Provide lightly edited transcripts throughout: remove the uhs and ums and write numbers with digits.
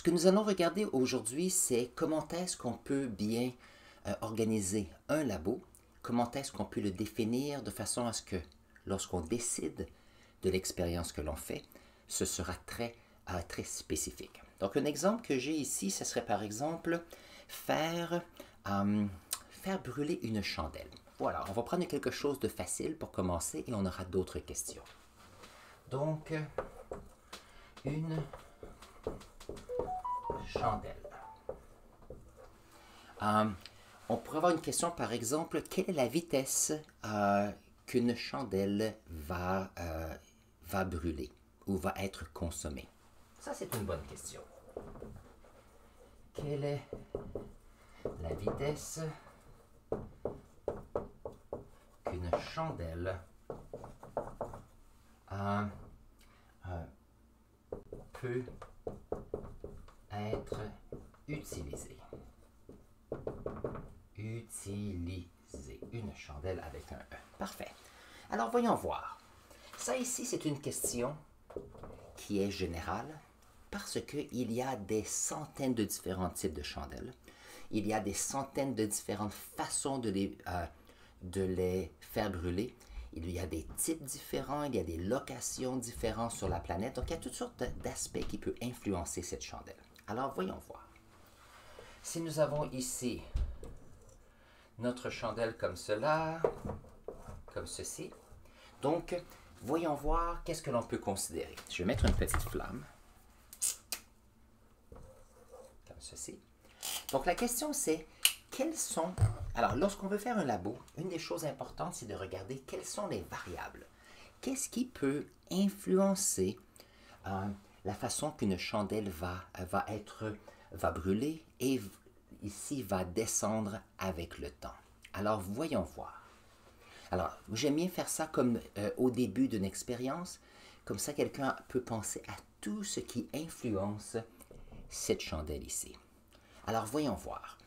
que nous allons regarder aujourd'hui, c'est comment est-ce qu'on peut bien organiser un labo, comment est-ce qu'on peut le définir de façon à ce que lorsqu'on décide de l'expérience que l'on fait, ce sera très spécifique. Donc un exemple que j'ai ici, ce serait par exemple faire brûler une chandelle. Voilà, on va prendre quelque chose de facile pour commencer et on aura d'autres questions. Donc, une chandelle. On pourrait avoir une question, par exemple, quelle est la vitesse qu'une chandelle va brûler ou va être consommée? Ça, c'est une bonne question. Quelle est la vitesse qu'une chandelle peut être utilisée? Utiliser une chandelle avec un E. Parfait. Alors, voyons voir. Ça ici, c'est une question qui est générale parce qu'il y a des centaines de différents types de chandelles. Il y a des centaines de différentes façons de les faire brûler. Il y a des types différents, il y a des locations différentes sur la planète. Donc, il y a toutes sortes d'aspects qui peuvent influencer cette chandelle. Alors, voyons voir. Si nous avons ici notre chandelle comme cela, comme ceci, donc, voyons voir qu'est-ce que l'on peut considérer. Je vais mettre une petite flamme, comme ceci. Donc, la question c'est, quels sont... Alors, lorsqu'on veut faire un labo, une des choses importantes, c'est de regarder quelles sont les variables. Qu'est-ce qui peut influencer la façon qu'une chandelle va brûler et ici va descendre avec le temps. Alors, voyons voir. Alors, j'aime bien faire ça comme au début d'une expérience. Comme ça, quelqu'un peut penser à tout ce qui influence cette chandelle ici. Alors, voyons voir.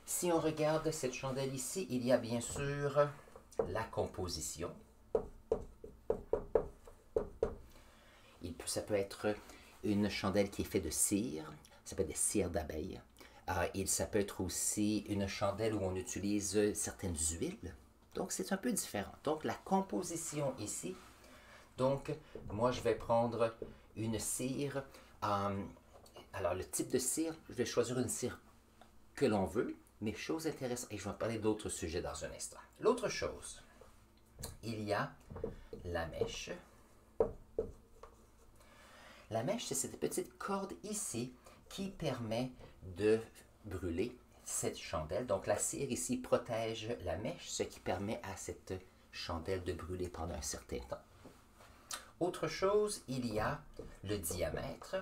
Si on regarde cette chandelle ici, il y a bien sûr la composition. Ça peut être une chandelle qui est faite de cire, ça peut être des cires d'abeilles. Ça peut être aussi une chandelle où on utilise certaines huiles. Donc, c'est un peu différent. Donc, la composition ici. Donc, moi, je vais prendre une cire. Alors, le type de cire, je vais choisir une cire que l'on veut. Mais chose intéressante, et je vais en parler d'autres sujets dans un instant. L'autre chose, il y a la mèche. La mèche, c'est cette petite corde ici qui permet de brûler cette chandelle. Donc, la cire ici protège la mèche, ce qui permet à cette chandelle de brûler pendant un certain temps. Autre chose, il y a le diamètre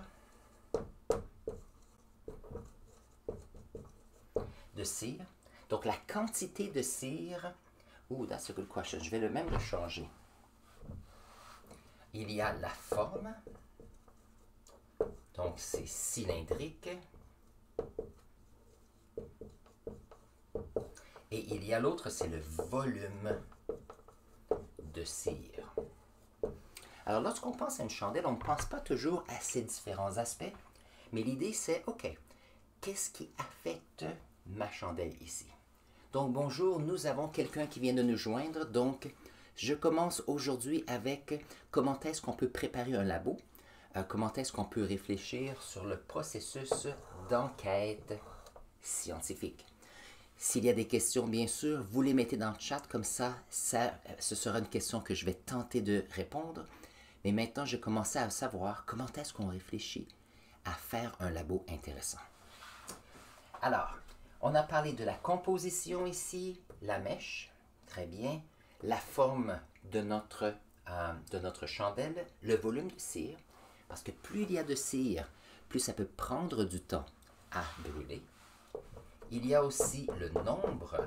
de cire. Donc, la quantité de cire... Oh, that's a good question. Je vais même le changer. Il y a la forme. Donc, c'est cylindrique. Et il y a l'autre, c'est le volume de cire. Alors, lorsqu'on pense à une chandelle, on ne pense pas toujours à ces différents aspects. Mais l'idée, c'est, OK, qu'est-ce qui affecte ma chandelle ici? Donc, bonjour, nous avons quelqu'un qui vient de nous joindre. Donc, je commence aujourd'hui avec comment est-ce qu'on peut préparer un labo. Comment est-ce qu'on peut réfléchir sur le processus d'enquête scientifique. S'il y a des questions, bien sûr, vous les mettez dans le chat, comme ça, ce sera une question que je vais tenter de répondre. Mais maintenant, je commence à savoir comment est-ce qu'on réfléchit à faire un labo intéressant. Alors, on a parlé de la composition ici, la mèche, très bien, la forme de notre chandelle, le volume de cire, parce que plus il y a de cire, plus ça peut prendre du temps à brûler. Il y a aussi le nombre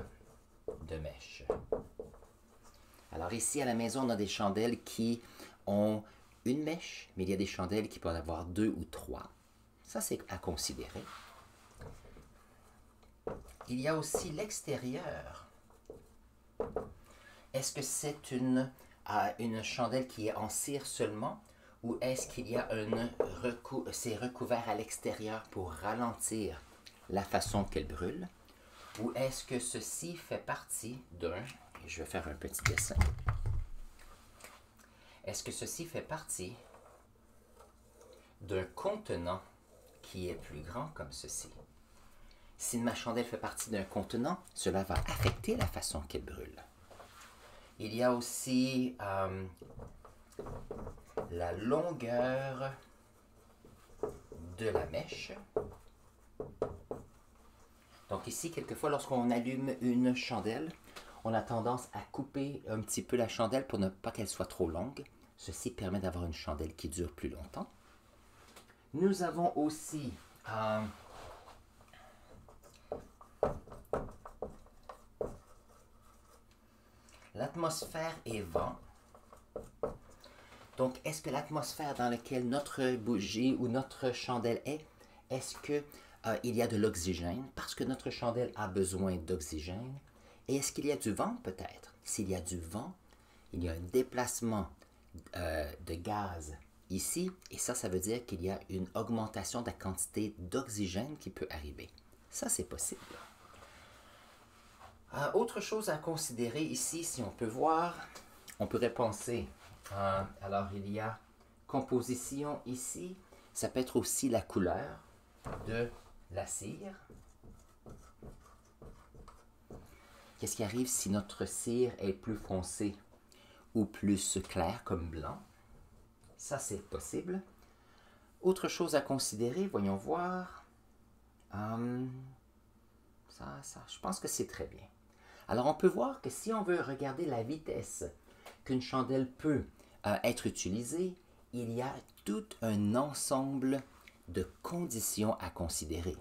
de mèches. Alors ici à la maison, on a des chandelles qui ont une mèche, mais il y a des chandelles qui peuvent avoir 2 ou 3. Ça, c'est à considérer. Il y a aussi l'extérieur. Est-ce que c'est une chandelle qui est en cire seulement ou est-ce qu'il y a c'est recouvert à l'extérieur pour ralentir la façon qu'elle brûle, ou est-ce que ceci fait partie d'un, et je vais faire un petit dessin, est-ce que ceci fait partie d'un contenant qui est plus grand comme ceci? Si ma chandelle fait partie d'un contenant, cela va affecter la façon qu'elle brûle. Il y a aussi la longueur de la mèche. Donc ici, quelquefois, lorsqu'on allume une chandelle, on a tendance à couper un petit peu la chandelle pour ne pas qu'elle soit trop longue. Ceci permet d'avoir une chandelle qui dure plus longtemps. Nous avons aussi l'atmosphère et vent. Donc, est-ce que l'atmosphère dans laquelle notre bougie ou notre chandelle est-ce que il y a de l'oxygène? Parce que notre chandelle a besoin d'oxygène. Et est-ce qu'il y a du vent peut-être? S'il y a du vent, il y a un déplacement de gaz ici. Et ça veut dire qu'il y a une augmentation de la quantité d'oxygène qui peut arriver. Ça, c'est possible. Autre chose à considérer ici, si on peut voir, on pourrait penser, alors il y a composition ici, ça peut être aussi la couleur de la cire. Qu'est-ce qui arrive si notre cire est plus foncée ou plus claire comme blanc? Ça, c'est possible. Autre chose à considérer, voyons voir. Je pense que c'est très bien. Alors, on peut voir que si on veut regarder la vitesse qu'une chandelle peut être utilisée, il y a tout un ensemble de conditions à considérer.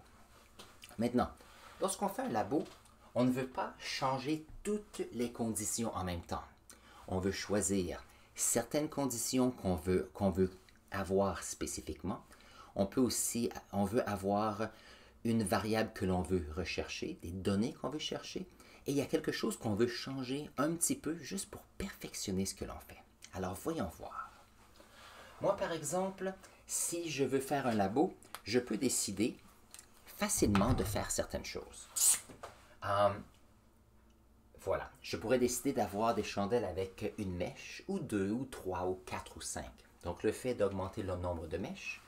Maintenant, lorsqu'on fait un labo, on ne veut pas changer toutes les conditions en même temps. On veut choisir certaines conditions qu'on veut avoir spécifiquement. On veut avoir une variable que l'on veut rechercher, des données qu'on veut chercher, et il y a quelque chose qu'on veut changer un petit peu juste pour perfectionner ce que l'on fait. Alors, voyons voir. Moi, par exemple, si je veux faire un labo, je peux décider facilement de faire certaines choses. Voilà, je pourrais décider d'avoir des chandelles avec une mèche, ou 2, ou 3, ou 4, ou 5. Donc, le fait d'augmenter le nombre de mèches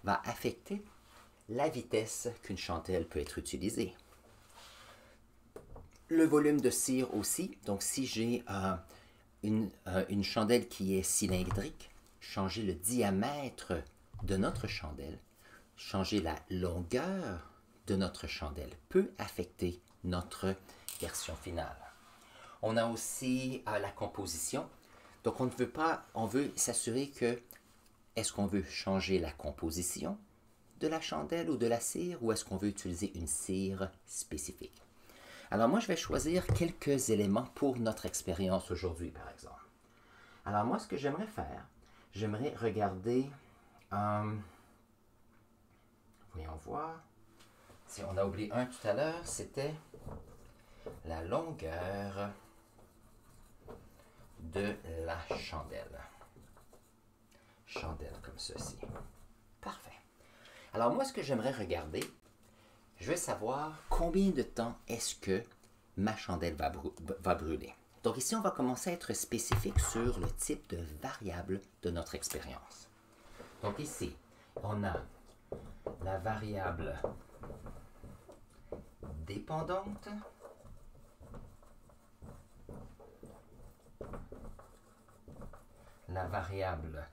va affecter la vitesse qu'une chandelle peut être utilisée. Le volume de cire aussi. Donc, si j'ai une chandelle qui est cylindrique, changer le diamètre de notre chandelle, changer la longueur de notre chandelle peut affecter notre version finale. On a aussi la composition. Donc, on veut s'assurer que, est-ce qu'on veut changer la composition de la chandelle ou de la cire, ou est-ce qu'on veut utiliser une cire spécifique? Alors moi, je vais choisir quelques éléments pour notre expérience aujourd'hui, par exemple. Alors moi, ce que j'aimerais faire, j'aimerais regarder, voyons voir, si on a oublié un tout à l'heure, c'était la longueur de la chandelle. Chandelle comme ceci. Parfait. Alors moi, ce que j'aimerais regarder, je veux savoir combien de temps est-ce que ma chandelle va brûler. Donc ici, on va commencer à être spécifique sur le type de variable de notre expérience. Donc ici, on a la variable dépendante, la variable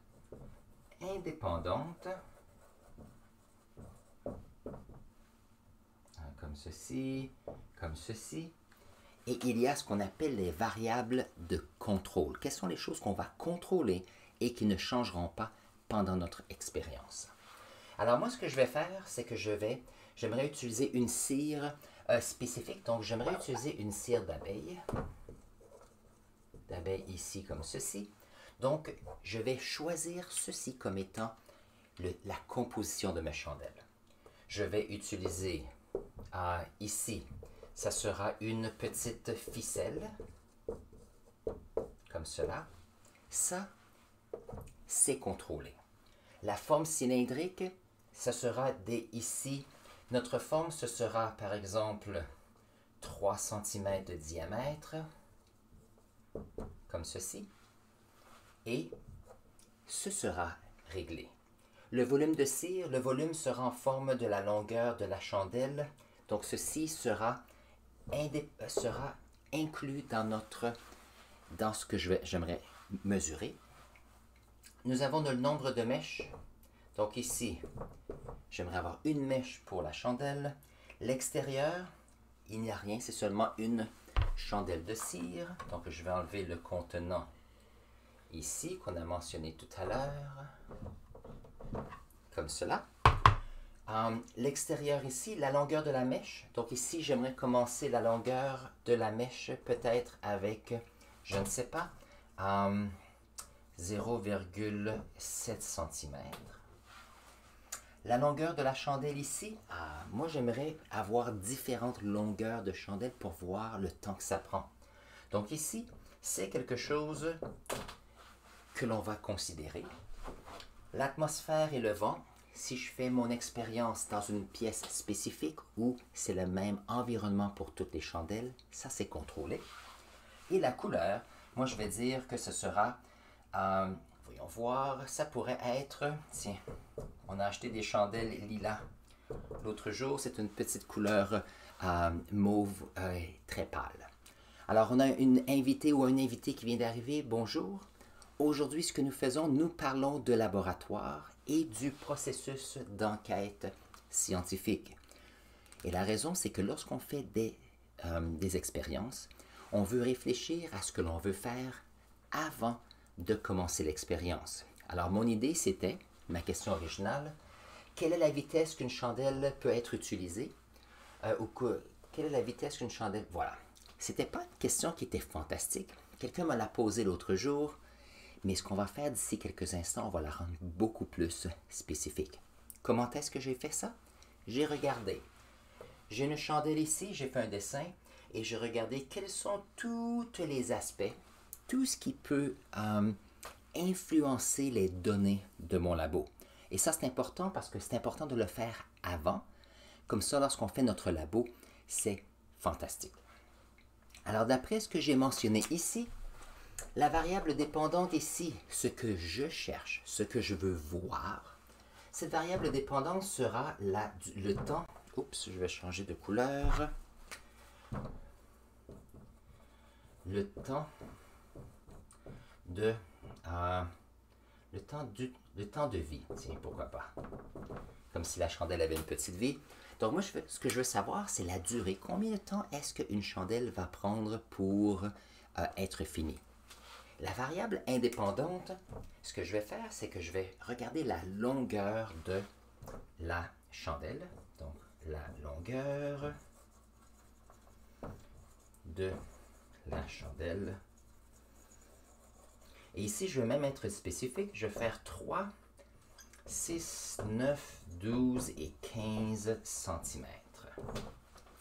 indépendante, comme ceci, comme ceci. Et il y a ce qu'on appelle les variables de contrôle. Quelles sont les choses qu'on va contrôler et qui ne changeront pas pendant notre expérience? Alors moi, ce que je vais faire, c'est que j'aimerais utiliser une cire spécifique. Donc, j'aimerais utiliser une cire d'abeille. D'abeille ici, comme ceci. Donc, je vais choisir ceci comme étant la composition de ma chandelle. Je vais utiliser ici, ça sera une petite ficelle, comme cela. Ça, c'est contrôlé. La forme cylindrique, ce sera ici. Notre forme, ce sera par exemple 3 cm de diamètre, comme ceci, et ce sera réglé. Le volume de cire, le volume sera en forme de la longueur de la chandelle, donc ceci sera inclus dans ce que j'aimerais mesurer. Nous avons le nombre de mèches, donc ici, j'aimerais avoir une mèche pour la chandelle. L'extérieur, il n'y a rien, c'est seulement une chandelle de cire. Donc, je vais enlever le contenant ici, qu'on a mentionné tout à l'heure, comme cela. L'extérieur ici, la longueur de la mèche. Donc ici, j'aimerais commencer la longueur de la mèche peut-être avec, je ne sais pas, 0,7 cm. La longueur de la chandelle ici, moi j'aimerais avoir différentes longueurs de chandelle pour voir le temps que ça prend. Donc ici, c'est quelque chose que l'on va considérer. L'atmosphère et le vent, si je fais mon expérience dans une pièce spécifique où c'est le même environnement pour toutes les chandelles, ça c'est contrôlé. Et la couleur, moi je vais dire que ce sera, voyons voir, ça pourrait être, tiens, on a acheté des chandelles lilas l'autre jour, c'est une petite couleur mauve très pâle. Alors on a une invitée ou un invité qui vient d'arriver, bonjour. Aujourd'hui, ce que nous faisons, nous parlons de laboratoire et du processus d'enquête scientifique. Et la raison, c'est que lorsqu'on fait des expériences, on veut réfléchir à ce que l'on veut faire avant de commencer l'expérience. Alors, mon idée, c'était, ma question originale, quelle est la vitesse qu'une chandelle peut être utilisée? Quelle est la vitesse qu'une chandelle... Voilà. C'était pas une question qui était fantastique. Quelqu'un me l'a posée l'autre jour. Mais ce qu'on va faire d'ici quelques instants, on va la rendre beaucoup plus spécifique. Comment est-ce que j'ai fait ça? J'ai regardé. J'ai une chandelle ici, j'ai fait un dessin et j'ai regardé quels sont tous les aspects, tout ce qui peut influencer les données de mon labo. Et ça, c'est important parce que c'est important de le faire avant. Comme ça, lorsqu'on fait notre labo, c'est fantastique. Alors, d'après ce que j'ai mentionné ici, la variable dépendante ici, ce que je cherche, ce que je veux voir, cette variable dépendante sera le temps. Oups, je vais changer de couleur. Le temps de vie. Tiens, pourquoi pas. Comme si la chandelle avait une petite vie. Donc moi, ce que je veux savoir, c'est la durée. Combien de temps est-ce qu'une chandelle va prendre pour être finie? La variable indépendante, ce que je vais faire, c'est que je vais regarder la longueur de la chandelle. Donc, la longueur de la chandelle. Et ici, je vais même être spécifique. Je vais faire 3, 6, 9, 12 et 15 cm.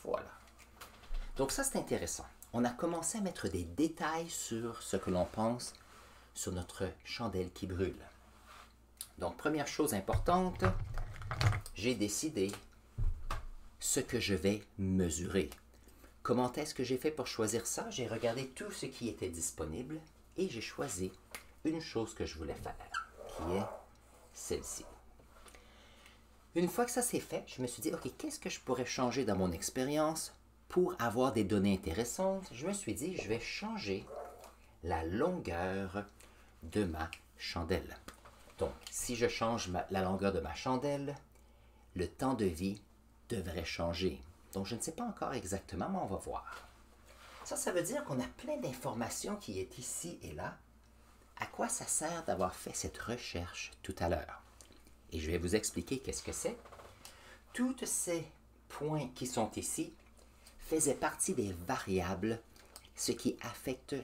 Voilà. Donc ça, c'est intéressant. On a commencé à mettre des détails sur ce que l'on pense sur notre chandelle qui brûle. Donc, première chose importante, j'ai décidé ce que je vais mesurer. Comment est-ce que j'ai fait pour choisir ça? J'ai regardé tout ce qui était disponible et j'ai choisi une chose que je voulais faire, qui est celle-ci. Une fois que ça s'est fait, je me suis dit, OK, qu'est-ce que je pourrais changer dans mon expérience pour avoir des données intéressantes? Je me suis dit, je vais changer la longueur de ma chandelle. Donc, si je change la longueur de ma chandelle, le temps de vie devrait changer. Donc, je ne sais pas encore exactement, mais on va voir. Ça veut dire qu'on a plein d'informations qui est ici et là. À quoi ça sert d'avoir fait cette recherche tout à l'heure? Et je vais vous expliquer qu'est-ce que c'est. Tous ces points qui sont ici faisaient partie des variables, ce qui affecte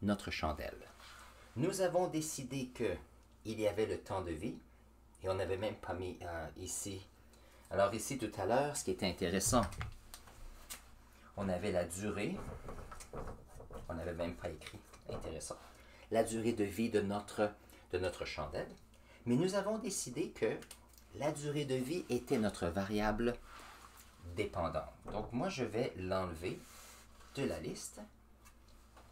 notre chandelle. Nous avons décidé qu'il y avait le temps de vie, et on n'avait même pas mis ici. Alors ici, tout à l'heure, ce qui était intéressant, on avait la durée, on n'avait même pas écrit, intéressant, la durée de vie de de notre chandelle, mais nous avons décidé que la durée de vie était notre variable dépendante. Donc moi, je vais l'enlever de la liste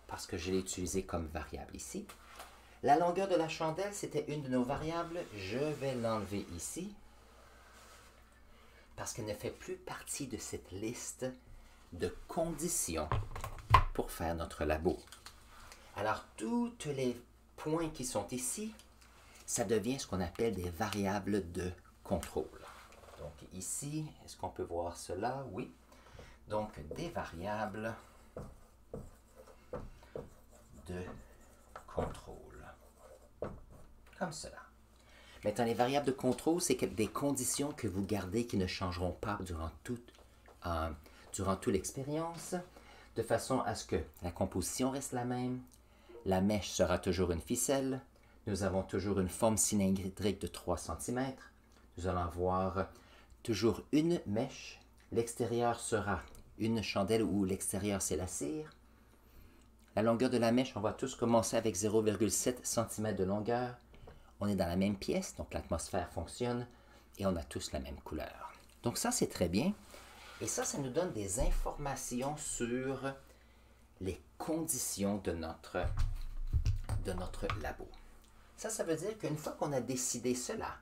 parce que je l'ai utilisé comme variable ici. La longueur de la chandelle, c'était une de nos variables. Je vais l'enlever ici parce qu'elle ne fait plus partie de cette liste de conditions pour faire notre labo. Alors, tous les points qui sont ici, ça devient ce qu'on appelle des variables de contrôle. Donc ici, est-ce qu'on peut voir cela? Oui. Donc, des variables de contrôle. Comme cela. Maintenant, les variables de contrôle, c'est des conditions que vous gardez qui ne changeront pas durant toute l'expérience, de façon à ce que la composition reste la même, la mèche sera toujours une ficelle, nous avons toujours une forme cylindrique de 3 cm, nous allons avoir toujours une mèche, l'extérieur sera une chandelle où l'extérieur c'est la cire. La longueur de la mèche, on va tous commencer avec 0,7 cm de longueur. On est dans la même pièce, donc l'atmosphère fonctionne et on a tous la même couleur. Donc ça, c'est très bien. Et ça nous donne des informations sur les conditions de notre labo. Ça veut dire qu'une fois qu'on a décidé cela,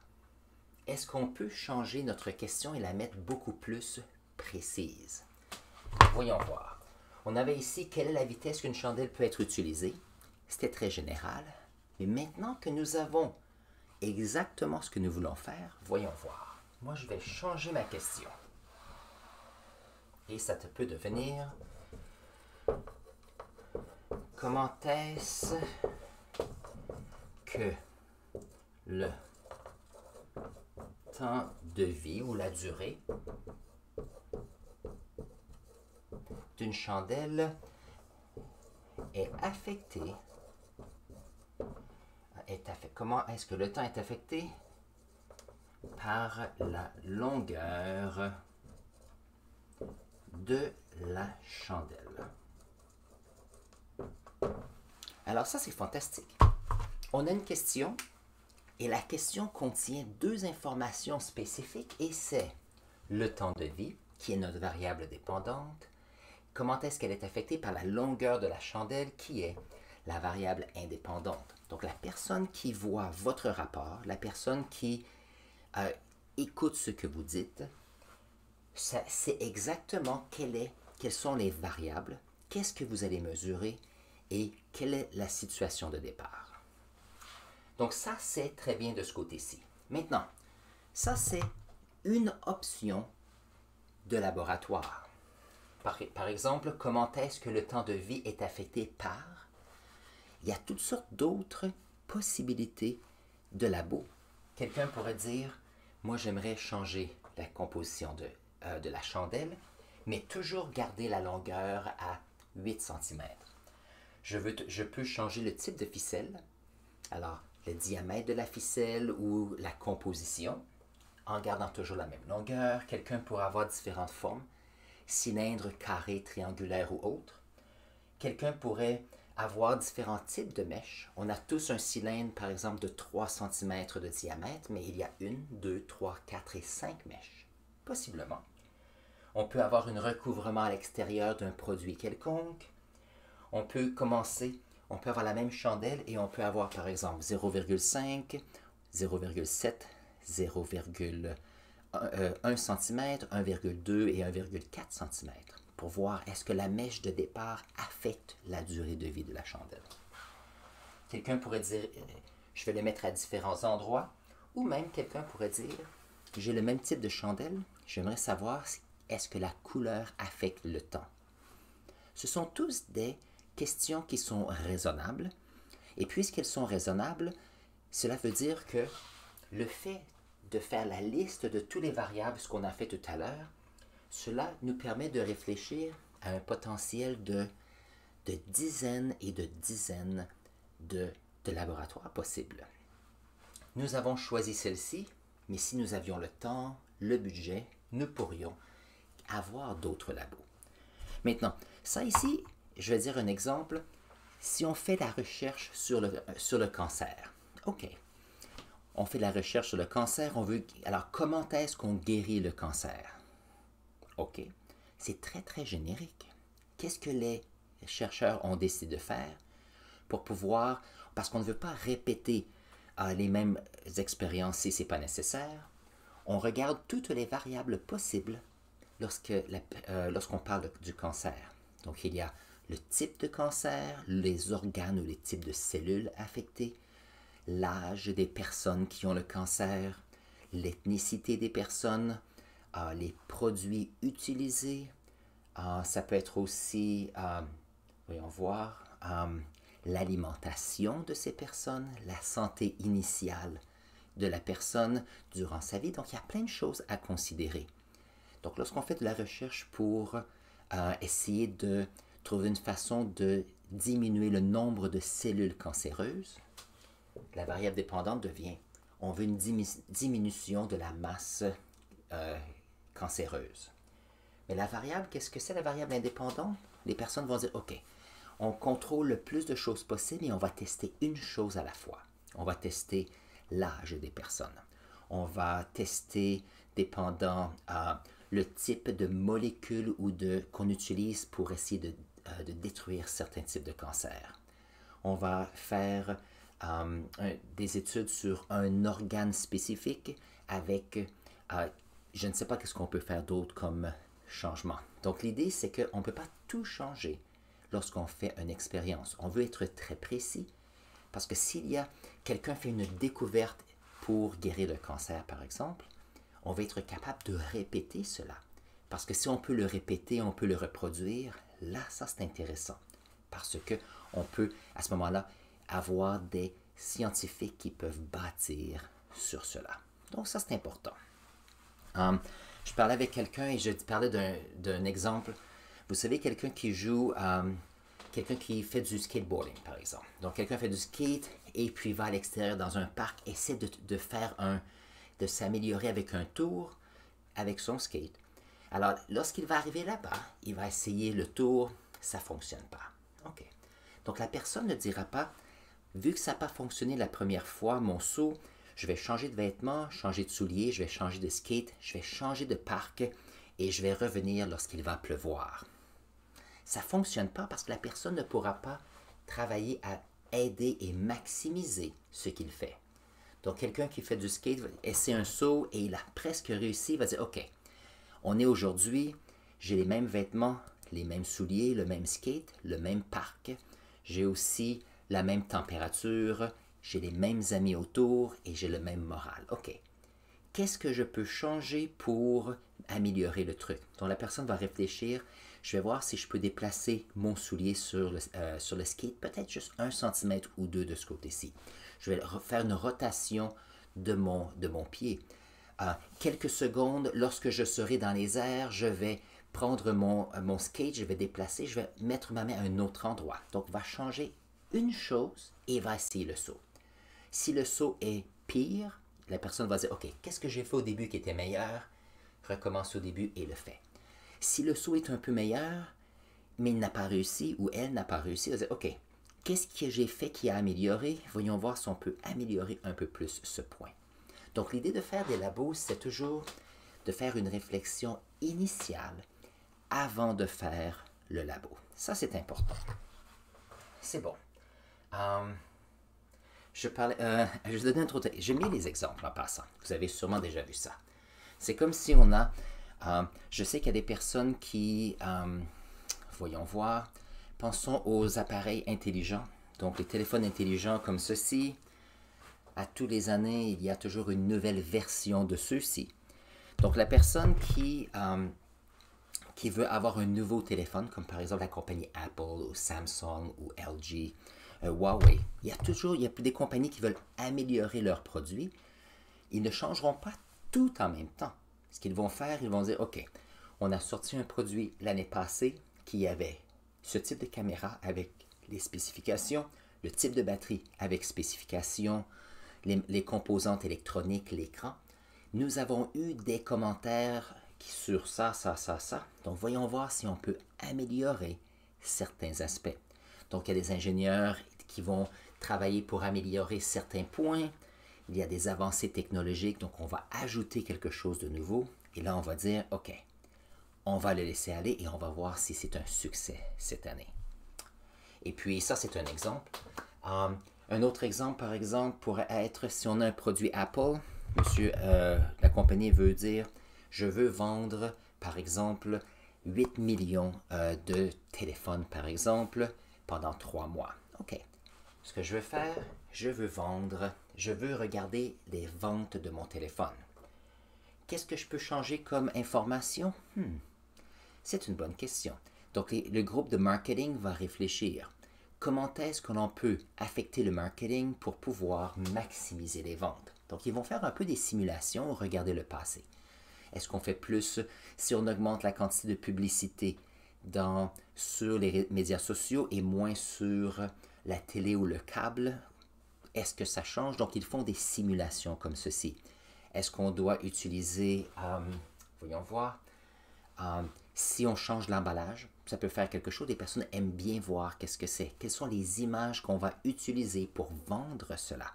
est-ce qu'on peut changer notre question et la mettre beaucoup plus précise? Voyons voir. On avait ici quelle est la vitesse qu'une chandelle peut être utilisée. C'était très général. Mais maintenant que nous avons exactement ce que nous voulons faire, voyons voir. Moi, je vais changer ma question. Et ça peut devenir: comment est-ce que le temps de vie ou la durée d'une chandelle est affecté. Comment est-ce que le temps est affecté par la longueur de la chandelle? Alors ça, c'est fantastique. On a une question et la question contient deux informations spécifiques et c'est le temps de vie, qui est notre variable dépendante. Comment est-ce qu'elle est affectée par la longueur de la chandelle, qui est la variable indépendante. Donc, la personne qui voit votre rapport, la personne qui écoute ce que vous dites, c'est exactement quelles sont les variables, qu'est-ce que vous allez mesurer et quelle est la situation de départ. Donc, ça, c'est très bien de ce côté-ci. Maintenant, ça, c'est une option de laboratoire. Par exemple, comment est-ce que le temps de vie est affecté par? Il y a toutes sortes d'autres possibilités de labo. Quelqu'un pourrait dire, moi j'aimerais changer la composition de la chandelle, mais toujours garder la longueur à 8 cm. Je peux changer le type de ficelle, alors le diamètre de la ficelle ou la composition, en gardant toujours la même longueur. Quelqu'un pourrait avoir différentes formes, cylindre, carré, triangulaire ou autre. Quelqu'un pourrait avoir différents types de mèches. On a tous un cylindre, par exemple, de 3 cm de diamètre, mais il y a 1, 2, 3, 4 et 5 mèches, possiblement. On peut avoir un recouvrement à l'extérieur d'un produit quelconque. On peut avoir la même chandelle et on peut avoir, par exemple, 0,5, 0,7, 0,1 cm, 1,2 et 1,4 cm. Pour voir est-ce que la mèche de départ affecte la durée de vie de la chandelle. Quelqu'un pourrait dire, je vais le mettre à différents endroits, ou même quelqu'un pourrait dire, j'ai le même type de chandelle, j'aimerais savoir est-ce que la couleur affecte le temps. Ce sont tous des questions qui sont raisonnables, et puisqu'elles sont raisonnables, cela veut dire que le fait de faire la liste de toutes les variables, ce qu'on a fait tout à l'heure, cela nous permet de réfléchir à un potentiel de dizaines et de dizaines de laboratoires possibles. Nous avons choisi celle-ci, mais si nous avions le temps, le budget, nous pourrions avoir d'autres labos. Maintenant, ça ici, je vais dire un exemple. Si on fait la recherche sur le cancer, OK, on fait de la recherche sur le cancer, alors comment est-ce qu'on guérit le cancer? OK, c'est très très générique. Qu'est-ce que les chercheurs ont décidé de faire pour pouvoir, parce qu'on ne veut pas répéter les mêmes expériences si ce n'est pas nécessaire, on regarde toutes les variables possibles lorsqu'on parle du cancer. Donc il y a le type de cancer, les organes ou les types de cellules affectées, l'âge des personnes qui ont le cancer, l'ethnicité des personnes, les produits utilisés. Ça peut être aussi, voyons voir, l'alimentation de ces personnes, la santé initiale de la personne durant sa vie. Donc, il y a plein de choses à considérer. Donc, lorsqu'on fait de la recherche pour essayer de trouver une façon de diminuer le nombre de cellules cancéreuses, la variable dépendante devient, on veut une diminution de la masse cancéreuse. Mais la variable, qu'est-ce que c'est la variable indépendante? Les personnes vont dire, OK, on contrôle le plus de choses possibles et on va tester une chose à la fois. On va tester l'âge des personnes. On va tester, dépendant le type de molécules qu'on utilise pour essayer de détruire certains types de cancers. On va faire des études sur un organe spécifique avec, je ne sais pas qu'est-ce qu'on peut faire d'autre comme changement. Donc l'idée, c'est qu'on ne peut pas tout changer lorsqu'on fait une expérience. On veut être très précis parce que s'il y a quelqu'un fait une découverte pour guérir le cancer, par exemple, on va être capable de répéter cela. Parce que si on peut le répéter, on peut le reproduire, là, ça c'est intéressant. Parce qu'on peut, à ce moment-là, avoir des scientifiques qui peuvent bâtir sur cela. Donc ça c'est important. Je parlais avec quelqu'un et je parlais d'un exemple. Vous savez, quelqu'un qui joue, quelqu'un qui fait du skateboarding, par exemple. Donc, quelqu'un fait du skate et puis va à l'extérieur dans un parc, essaie de s'améliorer avec un tour avec son skate. Alors, lorsqu'il va arriver là-bas, il va essayer le tour, ça ne fonctionne pas. OK. Donc, la personne ne dira pas, vu que ça n'a pas fonctionné la première fois, mon saut, je vais changer de vêtements, changer de souliers, je vais changer de skate, je vais changer de parc et je vais revenir lorsqu'il va pleuvoir. Ça ne fonctionne pas parce que la personne ne pourra pas travailler à aider et maximiser ce qu'il fait. Donc, quelqu'un qui fait du skate essaie un saut et il a presque réussi, il va dire, OK, on est aujourd'hui, j'ai les mêmes vêtements, les mêmes souliers, le même skate, le même parc. J'ai aussi la même température, j'ai les mêmes amis autour et j'ai le même moral. OK. Qu'est-ce que je peux changer pour améliorer le truc? Donc, la personne va réfléchir. Je vais voir si je peux déplacer mon soulier sur le skate, peut-être juste 1 cm ou 2 de ce côté-ci. Je vais faire une rotation de mon pied. Quelques secondes, lorsque je serai dans les airs, je vais prendre mon skate, je vais déplacer, je vais mettre ma main à un autre endroit. Donc, on va changer une chose et va essayer le saut. Si le saut est pire, la personne va dire, OK, qu'est-ce que j'ai fait au début qui était meilleur? Recommence au début et le fait. Si le saut est un peu meilleur, mais il n'a pas réussi ou elle n'a pas réussi, elle va dire, OK, qu'est-ce que j'ai fait qui a amélioré? Voyons voir si on peut améliorer un peu plus ce point. Donc, l'idée de faire des labos, c'est toujours de faire une réflexion initiale avant de faire le labo. Ça, c'est important. C'est bon. Je vais donner un autre. J'ai mis les exemples en passant. Vous avez sûrement déjà vu ça. C'est comme si on a... je sais qu'il y a des personnes qui... voyons voir. Pensons aux appareils intelligents. Donc, les téléphones intelligents comme ceci. À tous les années, il y a toujours une nouvelle version de ceux-ci. Donc, la personne qui veut avoir un nouveau téléphone, comme par exemple la compagnie Apple ou Samsung ou LG, Huawei, il y a des compagnies qui veulent améliorer leurs produits. Ils ne changeront pas tout en même temps. Ce qu'ils vont faire, ils vont dire, OK, on a sorti un produit l'année passée qui avait ce type de caméra avec les spécifications, le type de batterie avec spécifications, les composantes électroniques, l'écran. Nous avons eu des commentaires sur ça. Donc, voyons voir si on peut améliorer certains aspects. Donc, il y a des ingénieurs qui vont travailler pour améliorer certains points. Il y a des avancées technologiques, donc on va ajouter quelque chose de nouveau. Et là, on va dire, OK, on va le laisser aller et on va voir si c'est un succès cette année. Et puis, ça, c'est un exemple. Un autre exemple, par exemple, pourrait être si on a un produit Apple, la compagnie veut dire, je veux vendre, par exemple, 8 millions de téléphones, par exemple, pendant 3 mois. OK. Ce que je veux faire, je veux regarder les ventes de mon téléphone. Qu'est-ce que je peux changer comme information? C'est une bonne question. Donc, le groupe de marketing va réfléchir. Comment est-ce que l'on peut affecter le marketing pour pouvoir maximiser les ventes? Donc, ils vont faire un peu des simulations, regarder le passé. Est-ce qu'on fait plus si on augmente la quantité de publicité sur les médias sociaux et moins sur la télé ou le câble? Est-ce que ça change? Donc, ils font des simulations comme ceci. Est-ce qu'on doit utiliser, voyons voir, si on change l'emballage, ça peut faire quelque chose. Les personnes aiment bien voir qu'est-ce que c'est. Quelles sont les images qu'on va utiliser pour vendre cela?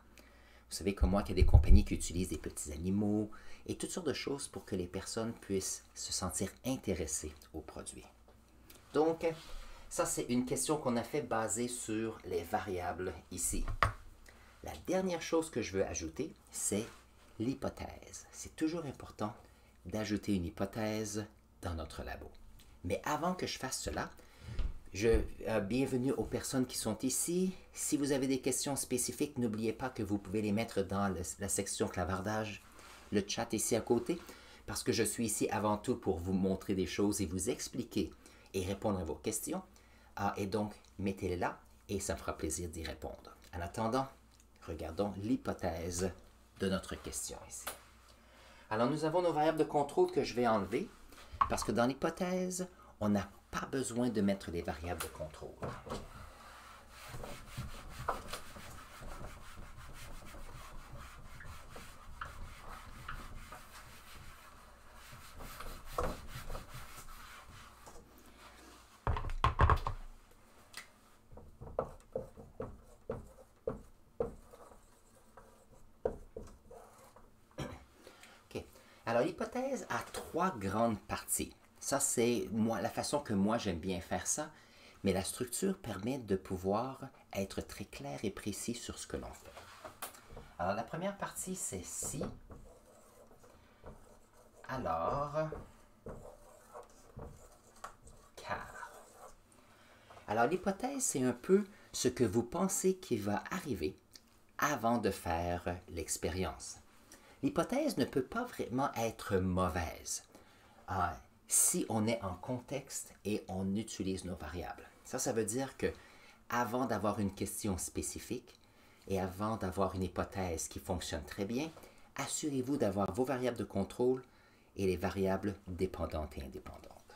Vous savez comme moi qu'il y a des compagnies qui utilisent des petits animaux et toutes sortes de choses pour que les personnes puissent se sentir intéressées au produit. Donc, ça c'est une question qu'on a fait basée sur les variables ici. La dernière chose que je veux ajouter, c'est l'hypothèse. C'est toujours important d'ajouter une hypothèse dans notre labo. Mais avant que je fasse cela, bienvenue aux personnes qui sont ici. Si vous avez des questions spécifiques, n'oubliez pas que vous pouvez les mettre dans la section clavardage, le chat ici à côté, parce que je suis ici avant tout pour vous montrer des choses et vous expliquer et répondre à vos questions. Et donc, mettez-les là et ça me fera plaisir d'y répondre. En attendant, regardons l'hypothèse de notre question ici. Alors, nous avons nos variables de contrôle que je vais enlever parce que dans l'hypothèse, on n'a pas besoin de mettre les variables de contrôle. OK. Alors, l'hypothèse a 3 grandes parties. Ça, c'est la façon que moi j'aime bien faire ça, mais la structure permet de pouvoir être très clair et précis sur ce que l'on fait. Alors, la première partie, c'est si. Alors, car. Alors, l'hypothèse, c'est un peu ce que vous pensez qui va arriver avant de faire l'expérience. L'hypothèse ne peut pas vraiment être mauvaise si on est en contexte et on utilise nos variables. Ça veut dire que avant d'avoir une question spécifique et avant d'avoir une hypothèse qui fonctionne très bien, assurez-vous d'avoir vos variables de contrôle et les variables dépendantes et indépendantes.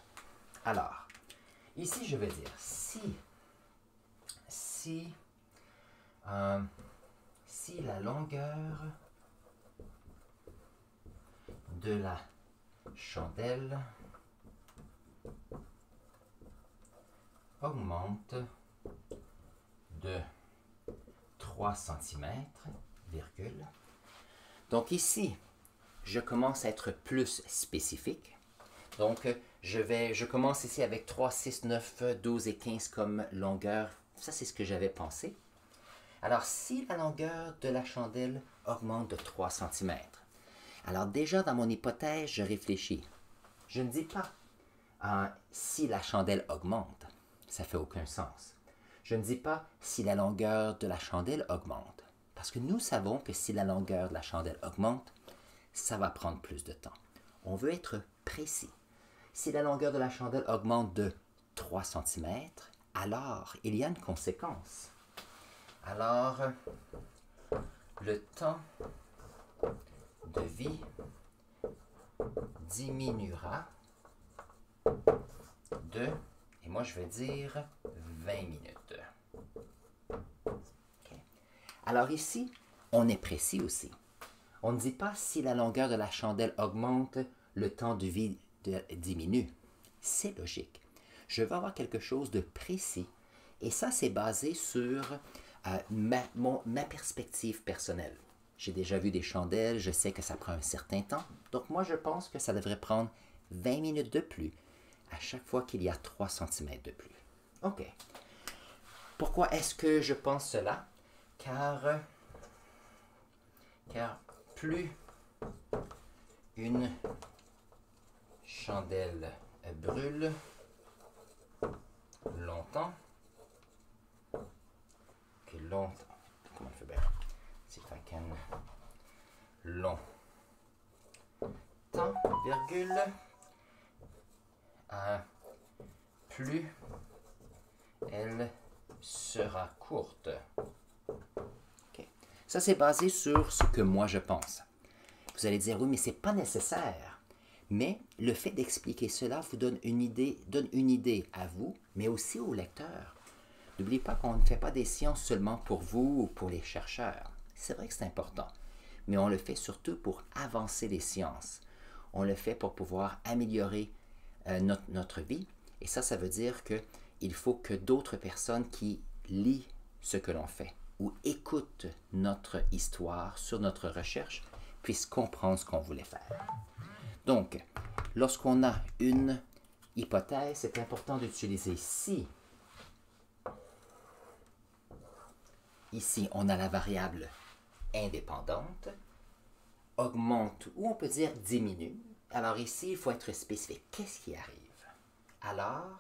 Alors, ici je vais dire si la longueur de la chandelle augmente de 3 cm, virgule. Donc ici, je commence à être plus spécifique. Donc, je commence ici avec 3, 6, 9, 12 et 15 comme longueur. Ça, c'est ce que j'avais pensé. Alors, si la longueur de la chandelle augmente de 3 cm, alors déjà dans mon hypothèse, je réfléchis. Je ne dis pas si la chandelle augmente. Ça ne fait aucun sens. Je ne dis pas si la longueur de la chandelle augmente. Parce que nous savons que si la longueur de la chandelle augmente, ça va prendre plus de temps. On veut être précis. Si la longueur de la chandelle augmente de 3 cm, alors il y a une conséquence. Alors, le temps de vie diminuera de, et moi je vais dire 20 minutes. Okay. Alors ici, on est précis aussi. On ne dit pas si la longueur de la chandelle augmente, le temps de vie diminue. C'est logique. Je veux avoir quelque chose de précis. Et ça, c'est basé sur ma perspective personnelle. J'ai déjà vu des chandelles, je sais que ça prend un certain temps, donc moi je pense que ça devrait prendre 20 minutes de plus à chaque fois qu'il y a 3 cm de plus. OK. Pourquoi est-ce que je pense cela? Car plus une chandelle brûle longtemps, comment on fait bien? Si I can long temps, virgule, plus elle sera courte. Okay. Ça, c'est basé sur ce que moi je pense. Vous allez dire, oui, mais c'est pas nécessaire. Mais le fait d'expliquer cela vous donne une idée à vous, mais aussi au lecteur. N'oubliez pas qu'on ne fait pas des sciences seulement pour vous ou pour les chercheurs. C'est vrai que c'est important, mais on le fait surtout pour avancer les sciences. On le fait pour pouvoir améliorer notre vie. Et ça veut dire qu'il faut que d'autres personnes qui lisent ce que l'on fait ou écoutent notre histoire sur notre recherche puissent comprendre ce qu'on voulait faire. Donc, lorsqu'on a une hypothèse, c'est important d'utiliser si. Ici, on a la variable indépendante, augmente ou on peut dire diminue. Alors ici, il faut être spécifique. Qu'est-ce qui arrive? Alors,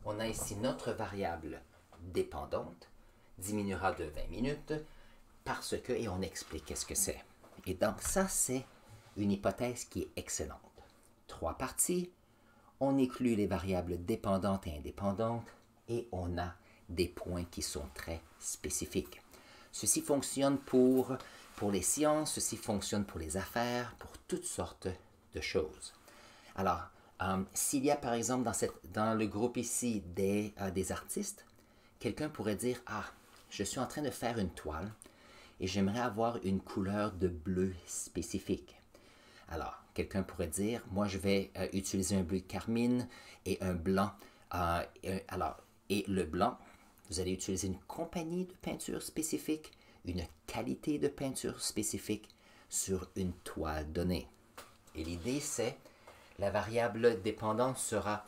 on a ici notre variable dépendante, diminuera de 20 minutes parce que, et on explique qu'est-ce que c'est. Et donc ça, c'est une hypothèse qui est excellente. 3 parties, on inclut les variables dépendantes et indépendantes et on a des points qui sont très spécifiques. Ceci fonctionne pour les sciences, ceci fonctionne pour les affaires, pour toutes sortes de choses. Alors, s'il y a par exemple dans le groupe ici des artistes, quelqu'un pourrait dire, ah, je suis en train de faire une toile et j'aimerais avoir une couleur de bleu spécifique. Alors, quelqu'un pourrait dire, moi je vais utiliser un bleu de carmine et un blanc. Et le blanc, vous allez utiliser une compagnie de peinture spécifique, une qualité de peinture spécifique sur une toile donnée. Et l'idée, c'est, la variable dépendante sera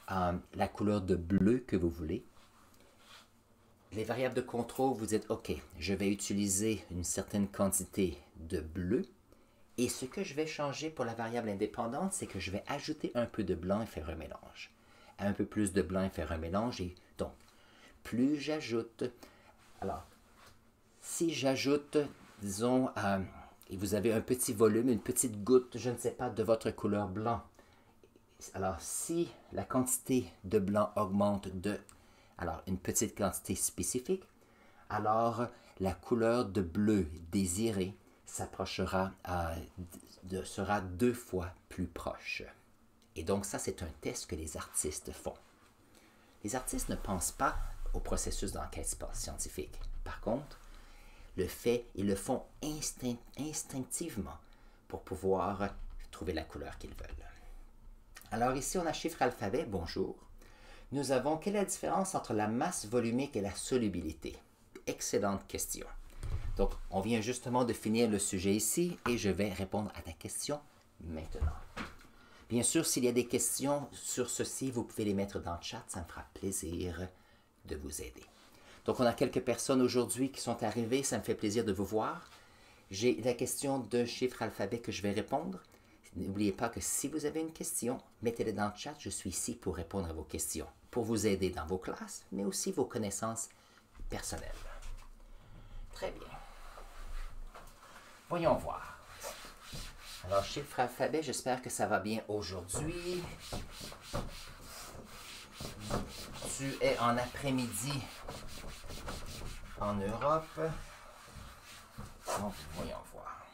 la couleur de bleu que vous voulez. Les variables de contrôle, vous dites, OK, je vais utiliser une certaine quantité de bleu. Et ce que je vais changer pour la variable indépendante, c'est que je vais ajouter un peu de blanc et faire un mélange. Un peu plus de blanc et faire un mélange. Et donc, plus j'ajoute... Alors, si j'ajoute, disons, et vous avez un petit volume, une petite goutte, je ne sais pas, de votre couleur blanc. Alors, si la quantité de blanc augmente alors, une petite quantité spécifique, alors la couleur de bleu désirée sera 2 fois plus proche. Et donc ça, c'est un test que les artistes font. Les artistes ne pensent pas au processus d'enquête scientifique. Par contre, ils le font instinctivement pour pouvoir trouver la couleur qu'ils veulent. Alors ici, on a chiffre alphabet, bonjour. Nous avons, quelle est la différence entre la masse volumique et la solubilité? Excellente question. Donc, on vient justement de finir le sujet ici et je vais répondre à ta question maintenant. Bien sûr, s'il y a des questions sur ceci, vous pouvez les mettre dans le chat, ça me fera plaisir de vous aider. Donc, on a quelques personnes aujourd'hui qui sont arrivées, ça me fait plaisir de vous voir. J'ai la question de chiffre alphabet que je vais répondre. N'oubliez pas que si vous avez une question, mettez-les dans le chat, je suis ici pour répondre à vos questions, pour vous aider dans vos classes, mais aussi vos connaissances personnelles. Très bien. Voyons voir. Alors, chiffre alphabet, j'espère que ça va bien aujourd'hui. Tu es en après-midi en Europe. Donc, voyons voir.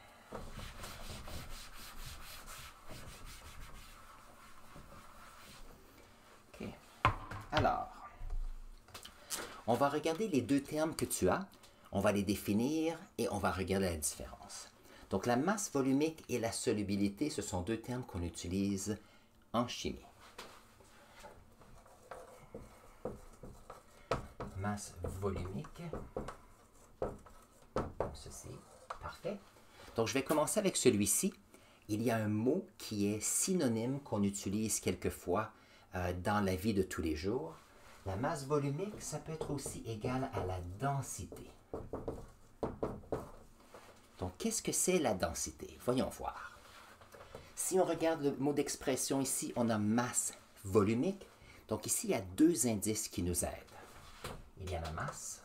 OK. Alors, on va regarder les 2 termes que tu as. On va les définir et on va regarder la différence. Donc, la masse volumique et la solubilité, ce sont 2 termes qu'on utilise en chimie. Masse volumique comme ceci. Parfait. Donc, je vais commencer avec celui-ci. Il y a un mot qui est synonyme qu'on utilise quelquefois dans la vie de tous les jours. La masse volumique, ça peut être aussi égal à la densité. Donc, qu'est-ce que c'est la densité? Voyons voir. Si on regarde le mot d'expression ici, on a masse volumique. Donc, ici, il y a deux indices qui nous aident. Il y a la masse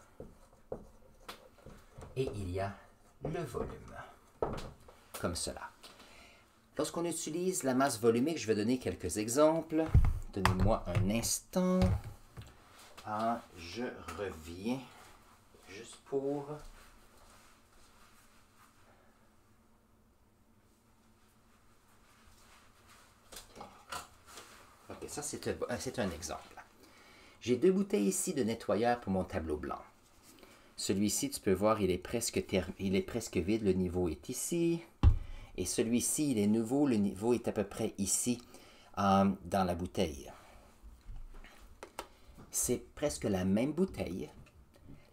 et il y a le volume, comme cela. Lorsqu'on utilise la masse volumique, je vais donner quelques exemples. Donnez-moi un instant. Je reviens juste pour... Ok, ça c'est un exemple. J'ai deux bouteilles ici de nettoyeur pour mon tableau blanc. Celui-ci, tu peux voir, il est presque vide, le niveau est ici. Et celui-ci, il est nouveau, le niveau est à peu près ici, dans la bouteille. C'est presque la même bouteille.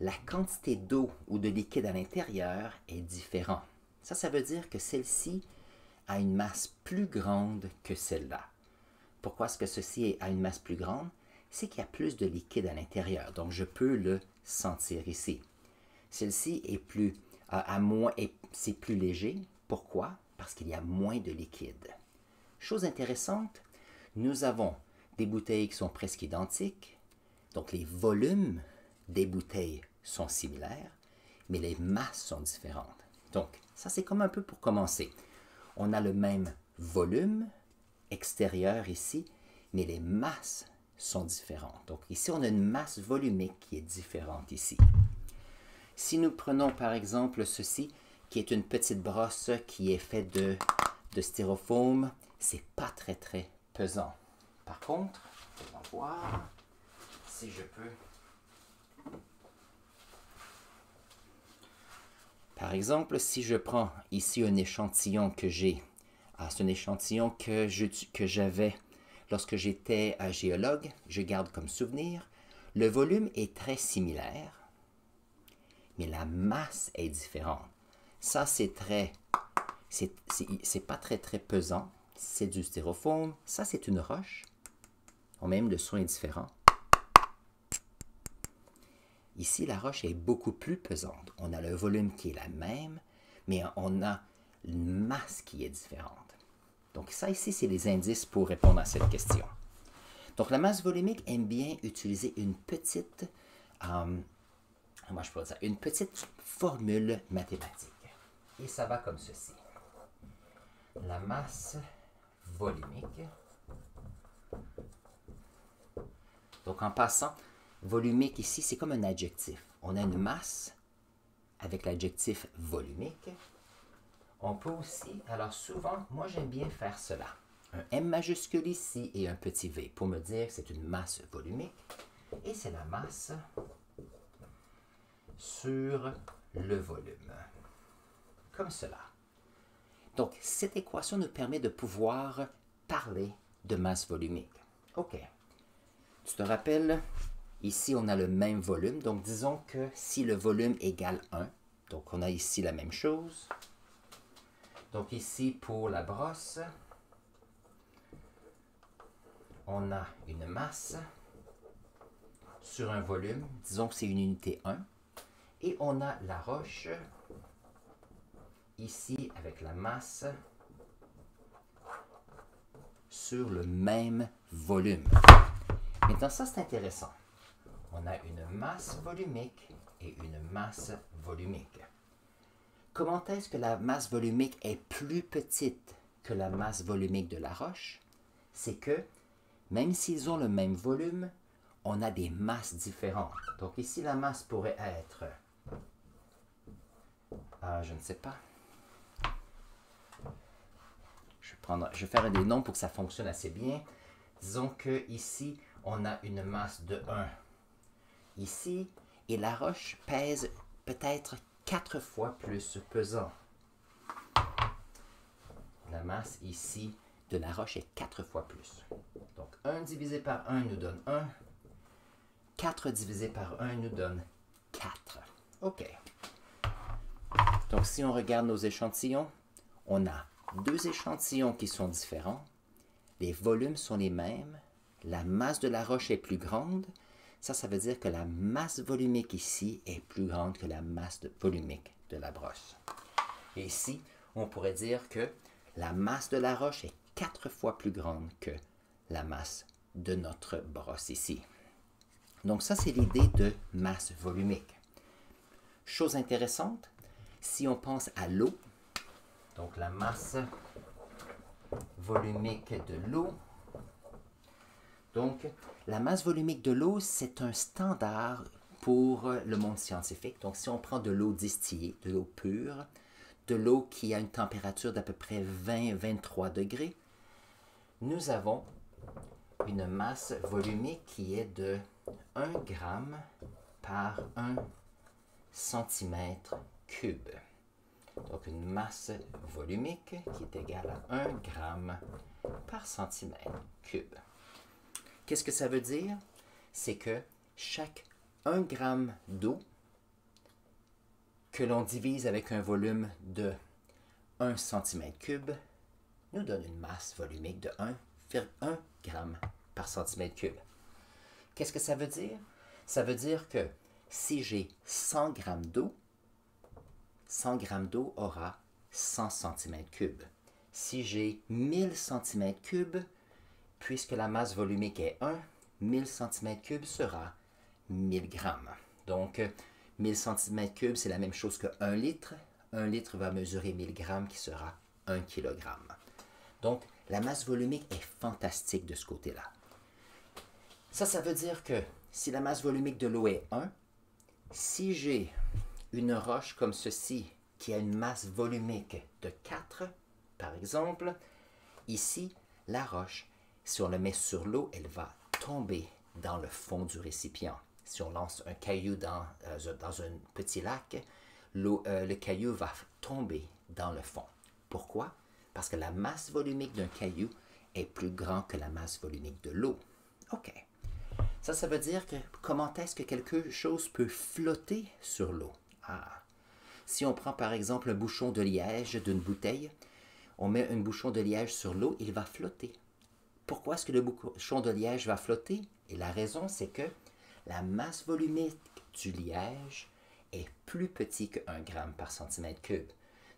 La quantité d'eau ou de liquide à l'intérieur est différente. Ça veut dire que celle-ci a une masse plus grande que celle-là. Pourquoi est-ce que ceci a une masse plus grande? C'est qu'il y a plus de liquide à l'intérieur, donc je peux le sentir ici. Celle-ci est plus, c'est plus léger. Pourquoi? Parce qu'il y a moins de liquide. Chose intéressante, nous avons des bouteilles qui sont presque identiques, donc les volumes des bouteilles sont similaires, mais les masses sont différentes. Donc, ça c'est comme un peu pour commencer. On a le même volume extérieur ici, mais les masses sont différentes. Donc ici, on a une masse volumique qui est différente ici. Si nous prenons par exemple ceci, qui est une petite brosse qui est faite de styrofoam, c'est pas très pesant. Par contre, on va voir si je peux. Par exemple, si je prends ici un échantillon que j'ai, c'est un échantillon que j'avais lorsque j'étais géologue, je garde comme souvenir, le volume est très similaire, mais la masse est différente. Ça, c'est pas très pesant. C'est du styrofoam. Ça, c'est une roche. Même le son est différent. Ici, la roche est beaucoup plus pesante. On a le volume qui est la même, mais on a une masse qui est différente. Donc ça, ici, c'est les indices pour répondre à cette question. Donc, la masse volumique aime bien utiliser une petite... je pourrais dire, une petite formule mathématique. Et ça va comme ceci. La masse volumique. Donc, en passant, volumique ici, c'est comme un adjectif. On a une masse avec l'adjectif volumique. On peut aussi, alors souvent, moi j'aime bien faire cela. Un M majuscule ici et un petit V pour me dire que c'est une masse volumique. Et c'est la masse sur le volume. Comme cela. Donc, cette équation nous permet de pouvoir parler de masse volumique. OK. Tu te rappelles, ici, on a le même volume. Donc, disons que si le volume égale 1, donc on a ici la même chose. Donc, ici, pour la brosse, on a une masse sur un volume. Disons que c'est une unité 1. Et on a la roche ici avec la masse sur le même volume. Maintenant, ça c'est intéressant. On a une masse volumique et une masse volumique. Comment est-ce que la masse volumique est plus petite que la masse volumique de la roche? C'est que, même s'ils ont le même volume, on a des masses différentes. Donc ici, la masse pourrait être, je ne sais pas. Je vais faire des noms pour que ça fonctionne assez bien. Disons que ici, on a une masse de 1 ici, et la roche pèse peut-être 4 fois plus pesant. La masse ici de la roche est 4 fois plus. Donc 1 divisé par 1 nous donne 1. 4 divisé par 1 nous donne 4. OK. Donc, si on regarde nos échantillons, on a deux échantillons qui sont différents. Les volumes sont les mêmes. La masse de la roche est plus grande. Ça veut dire que la masse volumique ici est plus grande que la masse volumique de la brosse. Et ici, on pourrait dire que la masse de la roche est 4 fois plus grande que la masse de notre brosse ici. Donc ça, c'est l'idée de masse volumique. Chose intéressante, si on pense à l'eau, donc la masse volumique de l'eau, donc la masse volumique de l'eau, c'est un standard pour le monde scientifique. Donc si on prend de l'eau distillée, de l'eau pure, de l'eau qui a une température d'à peu près 20-23 degrés, nous avons une masse volumique qui est de 1 gramme par 1 centimètre cube. Donc une masse volumique qui est égale à 1 gramme par centimètre cube. Qu'est-ce que ça veut dire? C'est que chaque 1 gramme d'eau que l'on divise avec un volume de 1 centimètre cube nous donne une masse volumique de 1,1 gramme par centimètre cube. Qu'est-ce que ça veut dire? Ça veut dire que si j'ai 100 grammes d'eau, 100 grammes d'eau aura 100 centimètres cubes. Si j'ai 1000 centimètres cubes, puisque la masse volumique est 1, 1000 centimètres cubes sera 1000 grammes. Donc, 1000 centimètres cubes, c'est la même chose que 1 litre. 1 litre va mesurer 1000 grammes, qui sera 1 kilogramme. Donc, la masse volumique est fantastique de ce côté-là. Ça veut dire que si la masse volumique de l'eau est 1, si j'ai une roche comme ceci qui a une masse volumique de 4, par exemple, ici, la roche, si on la met sur l'eau, elle va tomber dans le fond du récipient. Si on lance un caillou dans un petit lac, le caillou va tomber dans le fond. Pourquoi? Parce que la masse volumique d'un caillou est plus grande que la masse volumique de l'eau. OK. Ça veut dire que comment est-ce que quelque chose peut flotter sur l'eau? Si on prend par exemple un bouchon de liège d'une bouteille, on met un bouchon de liège sur l'eau, il va flotter. Pourquoi est-ce que le bouchon de liège va flotter? Et la raison, c'est que la masse volumique du liège est plus petit que 1 gramme par centimètre cube.